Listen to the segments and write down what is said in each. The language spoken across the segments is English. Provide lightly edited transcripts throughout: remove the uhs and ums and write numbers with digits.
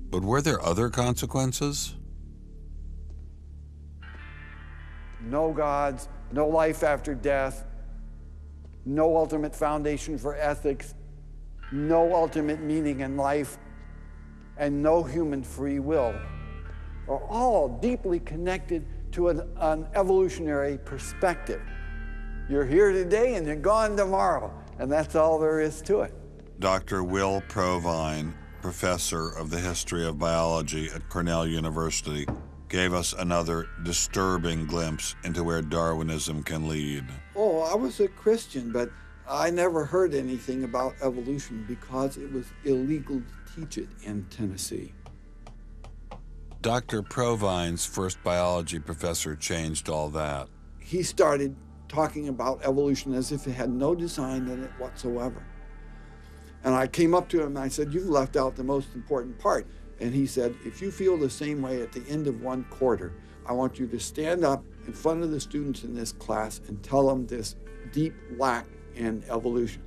But were there other consequences? No gods, no life after death, no ultimate foundation for ethics, no ultimate meaning in life, and no human free will are all deeply connected to an evolutionary perspective. You're here today and you're gone tomorrow, and that's all there is to it. Dr. Will Provine, professor of the history of biology at Cornell University, gave us another disturbing glimpse into where Darwinism can lead. Oh, I was a Christian, but I never heard anything about evolution because it was illegal to teach it in Tennessee. Dr. Provine's first biology professor changed all that. He started talking about evolution as if it had no design in it whatsoever. And I came up to him and I said, "You've left out the most important part." And he said, "If you feel the same way at the end of one quarter, I want you to stand up in front of the students in this class and tell them this deep lack in evolution."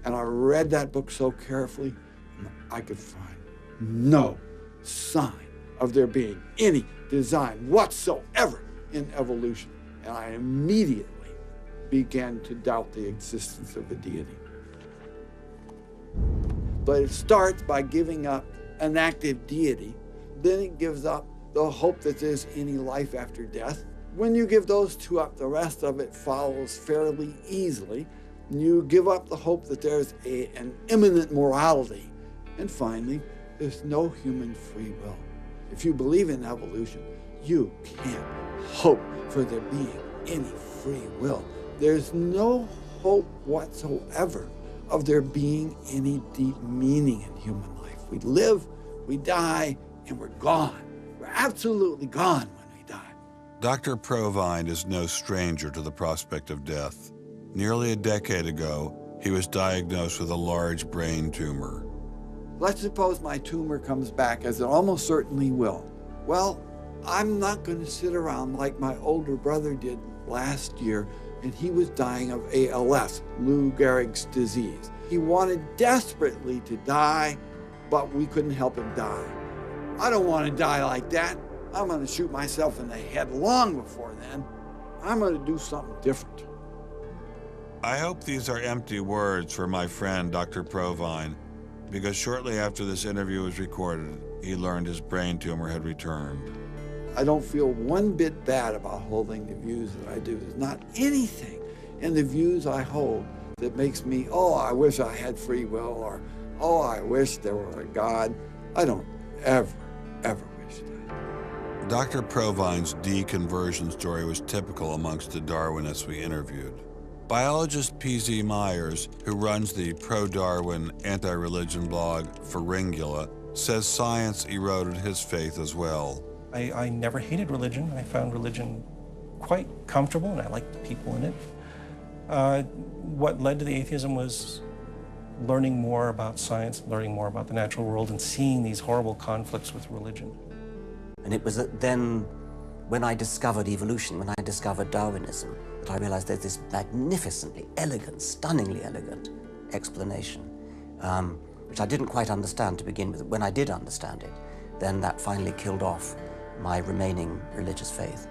And I read that book so carefully, and I could find no sign of there being any design whatsoever in evolution. And I immediately began to doubt the existence of a deity. But it starts by giving up an active deity. Then it gives up the hope that there's any life after death. When you give those two up, the rest of it follows fairly easily. You give up the hope that there's an immanent morality. And finally, there's no human free will. If you believe in evolution, you can't hope for there being any free will. There's no hope whatsoever of there being any deep meaning in human life. We live, we die, and we're gone. We're absolutely gone when we die. Dr. Provine is no stranger to the prospect of death. Nearly a decade ago, he was diagnosed with a large brain tumor. Let's suppose my tumor comes back, as it almost certainly will. Well, I'm not going to sit around like my older brother did last year, and he was dying of ALS, Lou Gehrig's disease. He wanted desperately to die, but we couldn't help him die. I don't want to die like that. I'm going to shoot myself in the head long before then. I'm going to do something different. I hope these are empty words for my friend, Dr. Provine, because shortly after this interview was recorded, he learned his brain tumor had returned. I don't feel one bit bad about holding the views that I do. There's not anything in the views I hold that makes me, oh, I wish I had free will, or, oh, I wish there were a God. I don't ever wish that. Dr. Provine's deconversion story was typical amongst the Darwinists we interviewed. Biologist P.Z. Myers, who runs the pro-Darwin anti-religion blog Pharyngula, says science eroded his faith as well. I never hated religion. I found religion quite comfortable, and I liked the people in it. What led to the atheism was learning more about science, learning more about the natural world, and seeing these horrible conflicts with religion. And it was then, when I discovered evolution, when I discovered Darwinism, that I realized there's this magnificently elegant, stunningly elegant explanation, which I didn't quite understand to begin with. When I did understand it, then that finally killed off my remaining religious faith.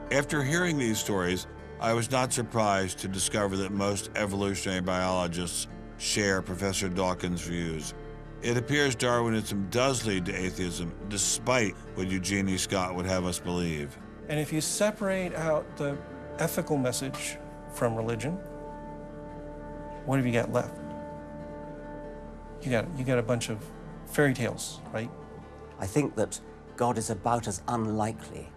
After hearing these stories, I was not surprised to discover that most evolutionary biologists share Professor Dawkins' views. It appears Darwinism does lead to atheism, despite what Eugenie Scott would have us believe. And if you separate out the ethical message from religion, what have you got left? You got a bunch of fairy tales, right? I think that God is about as unlikely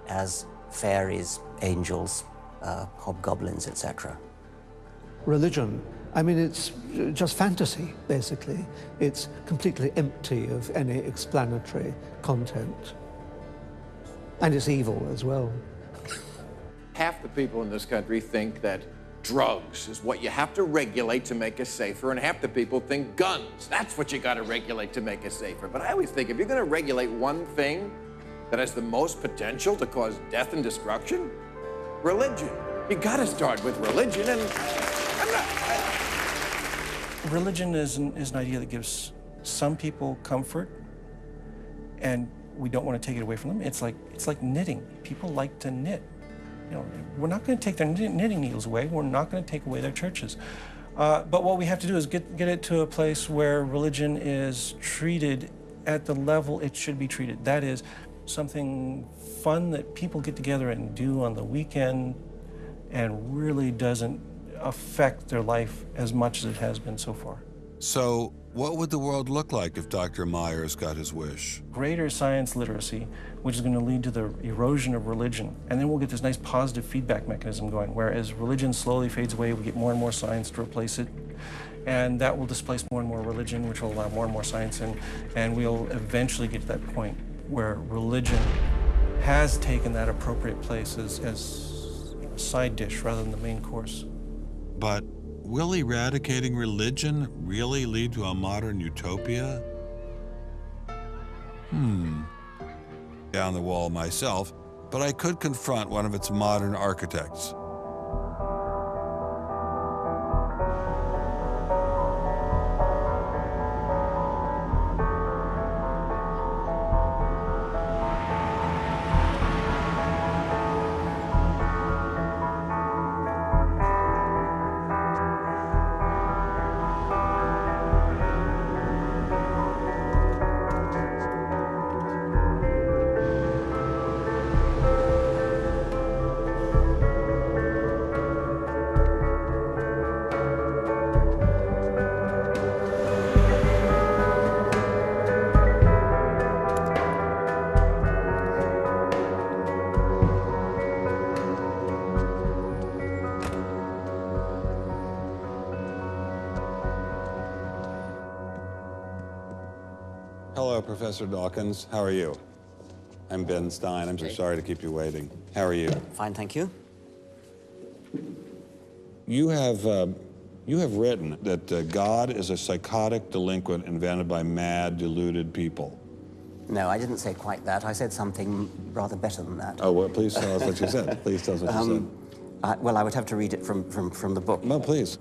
as fairies, angels, hobgoblins, etc. Religion, I mean, it's just fantasy, basically. It's completely empty of any explanatory content. And it's evil as well. Half the people in this country think that drugs is what you have to regulate to make us safer, and half the people think guns. That's what you got to regulate to make us safer. But I always think if you're going to regulate one thing that has the most potential to cause death and destruction, religion. You got to start with religion, and Religion is an idea that gives some people comfort and we don't want to take it away from them. It's like knitting. People like to knit. You know, we're not going to take their knitting needles away. We're not going to take away their churches. But what we have to do is get it to a place where religion is treated at the level it should be treated. That is something fun that people get together and do on the weekend and really doesn't affect their life as much as it has been so far. So what would the world look like if Dr. Myers got his wish? Greater science literacy, which is going to lead to the erosion of religion. And then we'll get this nice positive feedback mechanism going, where as religion slowly fades away, we get more and more science to replace it. And that will displace more and more religion, which will allow more and more science in. And we'll eventually get to that point where religion has taken that appropriate place as a side dish rather than the main course. But will eradicating religion really lead to a modern utopia? Down the wall myself, but I could confront one of its modern architects. Hello, Professor Dawkins. How are you? I'm Ben Stein. I'm so sorry to keep you waiting. How are you? Fine, thank you. You have written that God is a psychotic delinquent invented by mad, deluded people. No, I didn't say quite that. I said something rather better than that. Oh, well, please tell us what you said. Please tell us what you said. Well, I would have to read it from the book. No, please.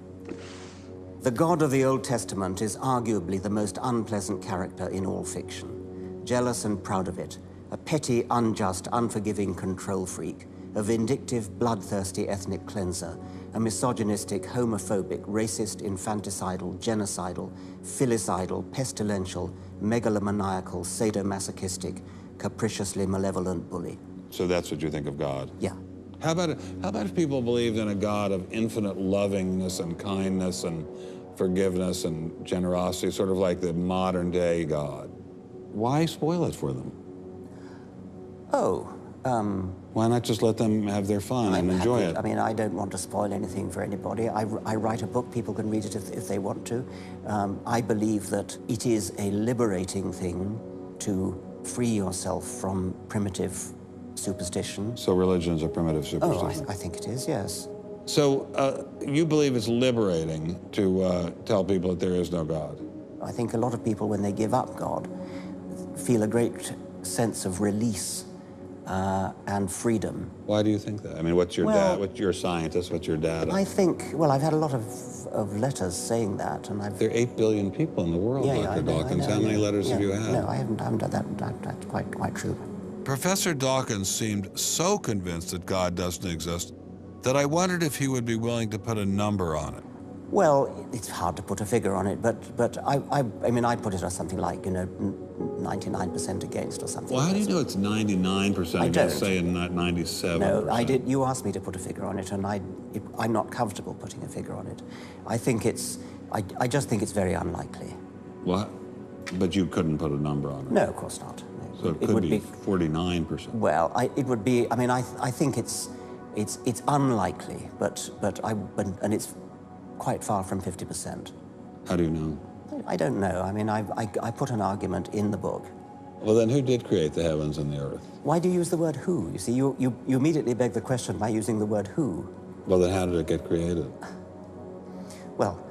The God of the Old Testament is arguably the most unpleasant character in all fiction. Jealous and proud of it, a petty, unjust, unforgiving control freak, a vindictive, bloodthirsty ethnic cleanser, a misogynistic, homophobic, racist, infanticidal, genocidal, filicidal, pestilential, megalomaniacal, sadomasochistic, capriciously malevolent bully. So that's what you think of God? Yeah. How about if people believed in a God of infinite lovingness and kindness and forgiveness and generosity, sort of like the modern day God? Why spoil it for them? Oh, why not just let them have their fun and enjoy it? I mean, I don't want to spoil anything for anybody. I write a book, people can read it if they want to. I believe that it is a liberating thing to free yourself from primitive superstition. So religion is a primitive superstition? Oh, I think it is, yes. So you believe it's liberating to tell people that there is no God? I think a lot of people, when they give up God, feel a great sense of release and freedom. Why do you think that? I mean, what's your you're a scientist, what's your data? I think, well, I've had a lot of letters saying that, and There are 8 billion people in the world, Dr. Dawkins. How many letters have you had? No, I haven't done that. That's quite true. Professor Dawkins seemed so convinced that God doesn't exist that I wondered if he would be willing to put a number on it. Well, it's hard to put a figure on it, but I mean, I'd put it as something like, 99% against or something. Well, how do you know it's 99% against, say, not 97%? No, I did. You asked me to put a figure on it, and I'm not comfortable putting a figure on it. I just think it's very unlikely. What? But you couldn't put a number on it? No, of course not. So it could be 49%. Well, it would be. I mean, I think it's unlikely, and it's quite far from 50%. How do you know? I don't know. I mean, I put an argument in the book. Well, then who did create the heavens and the earth? Why do you use the word who? You see, you immediately beg the question by using the word who. Well, then how did it get created? Well,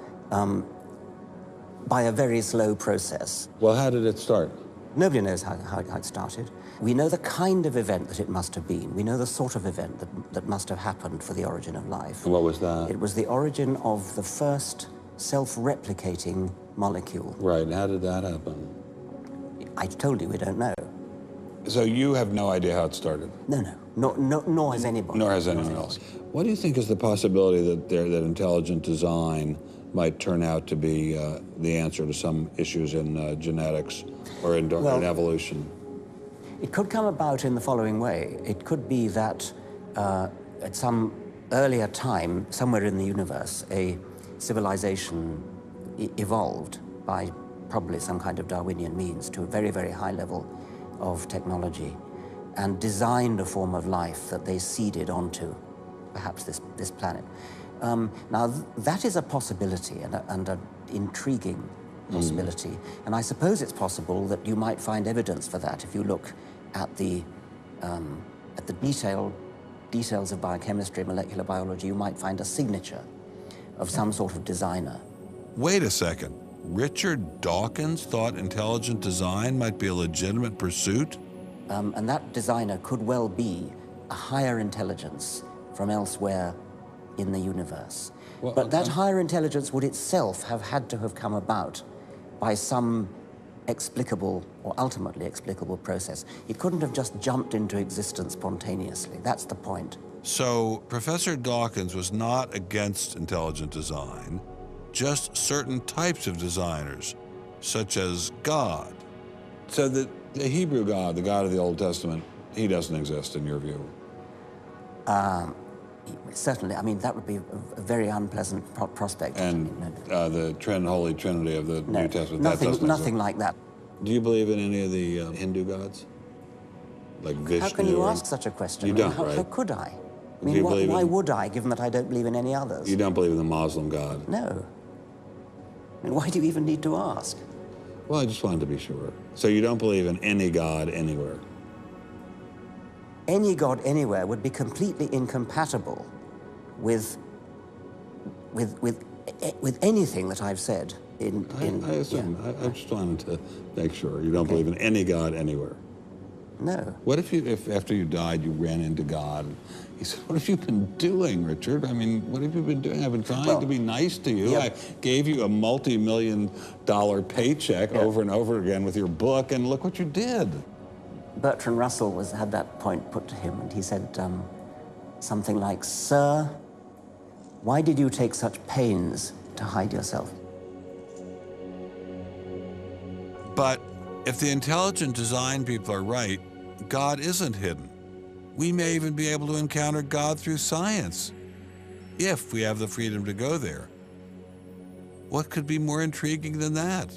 by a very slow process. Well, how did it start? Nobody knows how it started. We know the kind of event that it must have been. We know the sort of event that must have happened for the origin of life. What was that? It was the origin of the first self-replicating molecule. Right, and how did that happen? I told you we don't know. So you have no idea how it started? No, nor has anybody. Nor has anyone else. What do you think is the possibility that intelligent design might turn out to be the answer to some issues in genetics or in evolution? It could come about in the following way. It could be that at some earlier time, somewhere in the universe, a civilization evolved by probably some kind of Darwinian means to a very, very high level of technology and designed a form of life that they seeded onto perhaps this planet. Now, that is a possibility and an intriguing possibility. And I suppose it's possible that you might find evidence for that if you look at the details of biochemistry, molecular biology. You might find a signature of some sort of designer. Wait a second. Richard Dawkins thought intelligent design might be a legitimate pursuit? And that designer could well be a higher intelligence from elsewhere in the universe. Well, but that higher intelligence would itself have had to have come about by some explicable or ultimately explicable process. It couldn't have just jumped into existence spontaneously. That's the point. So Professor Dawkins was not against intelligent design, just certain types of designers, such as God. So the Hebrew God, the God of the Old Testament, he doesn't exist in your view? Certainly. I mean, that would be a very unpleasant prospect. And the Holy Trinity of the New Testament, nothing like that. Do you believe in any of the Hindu gods? Like Vishnu? How can you ask such a question? You don't, how, right? How could I? I mean, why would I, given that I don't believe in any others? You don't believe in the Muslim God? No. I mean, why do you even need to ask? Well, I just wanted to be sure. So you don't believe in any God anywhere? Any God anywhere would be completely incompatible with anything that I've said. I assume. Yeah. I just wanted to make sure you don't believe in any God anywhere. No. What if after you died you ran into God? He said, "What have you been doing, Richard? I mean, what have you been doing? I've been trying to be nice to you. Yeah. I gave you a multi-million-dollar paycheck over and over again with your book, and look what you did." Bertrand Russell had that point put to him, and he said something like, "Sir, why did you take such pains to hide yourself?" But if the intelligent design people are right, God isn't hidden. We may even be able to encounter God through science, if we have the freedom to go there. What could be more intriguing than that?